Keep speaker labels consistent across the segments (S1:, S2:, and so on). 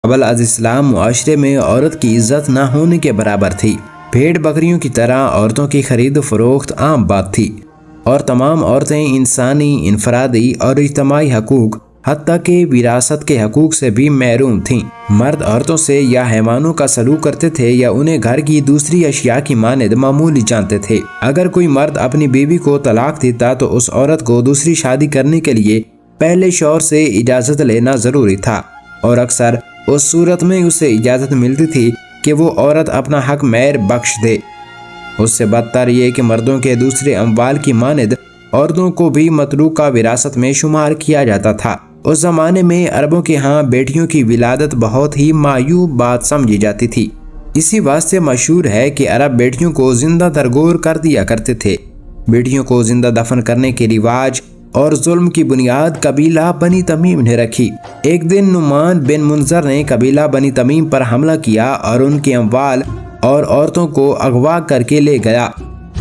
S1: قبل از اسلام معاشرے میں عورت کی عزت نہ ہونے کے برابر تھی۔ بھیڑ بکریوں کی طرح عورتوں کی خرید و فروخت عام بات تھی اور تمام عورتیں انسانی، انفرادی اور اجتماعی حقوق حتیٰ کہ وراثت کے حقوق سے بھی محروم تھیں۔ مرد عورتوں سے یا حیوانوں کا سلوک کرتے تھے یا انہیں گھر کی دوسری اشیاء کی مانند معمولی جانتے تھے۔ اگر کوئی مرد اپنی بیوی کو طلاق دیتا تو اس عورت کو دوسری شادی کرنے کے لیے پہلے شوہر سے اجازت لینا ضروری تھا، اور اکثر اس صورت میں اسے اجازت ملتی تھی کہ وہ عورت اپنا حق مہر بخش دے۔ اس سے بدتر یہ کہ مردوں کے دوسرے اموال کی مانند عورتوں کو بھی متروکہ وراثت میں شمار کیا جاتا تھا۔ اس زمانے میں عربوں کے ہاں بیٹیوں کی ولادت بہت ہی معیوب بات سمجھی جاتی تھی۔ اسی واسطے مشہور ہے کہ عرب بیٹیوں کو زندہ درگور کر دیا کرتے تھے۔ بیٹیوں کو زندہ دفن کرنے کے رواج اور ظلم کی بنیاد قبیلہ بنی تمیم نے رکھی۔ ایک دن نعمان بن منذر نے قبیلہ بنی تمیم پر حملہ کیا اور ان کے اموال اور عورتوں کو اغوا کر کے لے گیا۔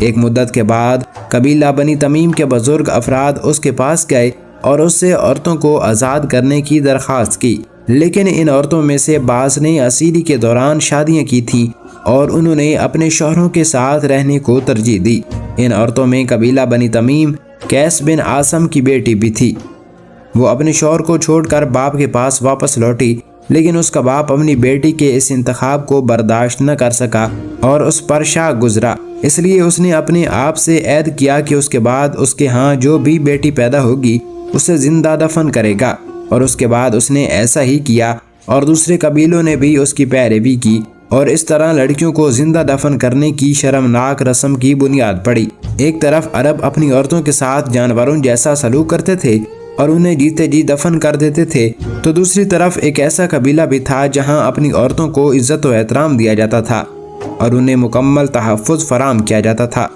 S1: ایک مدت کے بعد قبیلہ بنی تمیم کے بزرگ افراد اس کے پاس گئے اور اس سے عورتوں کو آزاد کرنے کی درخواست کی، لیکن ان عورتوں میں سے بعض نے اسیری کے دوران شادیاں کی تھیں اور انہوں نے اپنے شوہروں کے ساتھ رہنے کو ترجیح دی۔ ان عورتوں میں قبیلہ بنی تمیم قیس بن عاصم کی بیٹی بھی تھی۔ وہ اپنے شوہر کو چھوڑ کر باپ کے پاس واپس لوٹی، لیکن اس کا باپ اپنی بیٹی کے اس انتخاب کو برداشت نہ کر سکا اور اس پر شاہ گزرا۔ اس لیے اس نے اپنے آپ سے عہد کیا کہ اس کے بعد اس کے ہاں جو بھی بیٹی پیدا ہوگی اسے زندہ دفن کرے گا، اور اس کے بعد اس نے ایسا ہی کیا اور دوسرے قبیلوں نے بھی اس کی پیروی کی، اور اس طرح لڑکیوں کو زندہ دفن کرنے کی شرمناک رسم کی بنیاد پڑی۔ ایک طرف عرب اپنی عورتوں کے ساتھ جانوروں جیسا سلوک کرتے تھے اور انہیں جیتے جی دفن کر دیتے تھے، تو دوسری طرف ایک ایسا قبیلہ بھی تھا جہاں اپنی عورتوں کو عزت و احترام دیا جاتا تھا اور انہیں مکمل تحفظ فراہم کیا جاتا تھا۔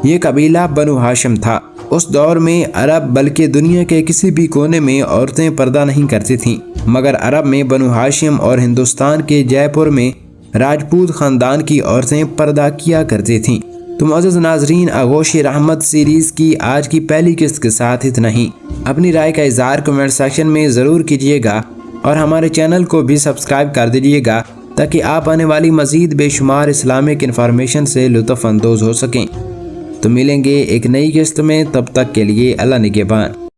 S1: یہ قبیلہ بنو ہاشم تھا۔ اس دور میں عرب بلکہ دنیا کے کسی بھی کونے میں عورتیں پردہ نہیں کرتی تھیں، مگر عرب میں بنو ہاشم اور ہندوستان کے جے پور میں راجپوت خاندان کی عورتیں پردہ کیا کرتی تھیں۔ تو معزز ناظرین، آغوش رحمت سیریز کی آج کی پہلی قسط کے ساتھ اتنا ہی۔ اپنی رائے کا اظہار کمنٹ سیکشن میں ضرور کیجیے گا اور ہمارے چینل کو بھی سبسکرائب کر دیجیے گا تاکہ آپ آنے والی مزید بے شمار اسلامک انفارمیشن سے لطف اندوز ہو سکیں۔ تو ملیں گے ایک نئی قسط میں، تب تک کے لیے اللہ نگہبان۔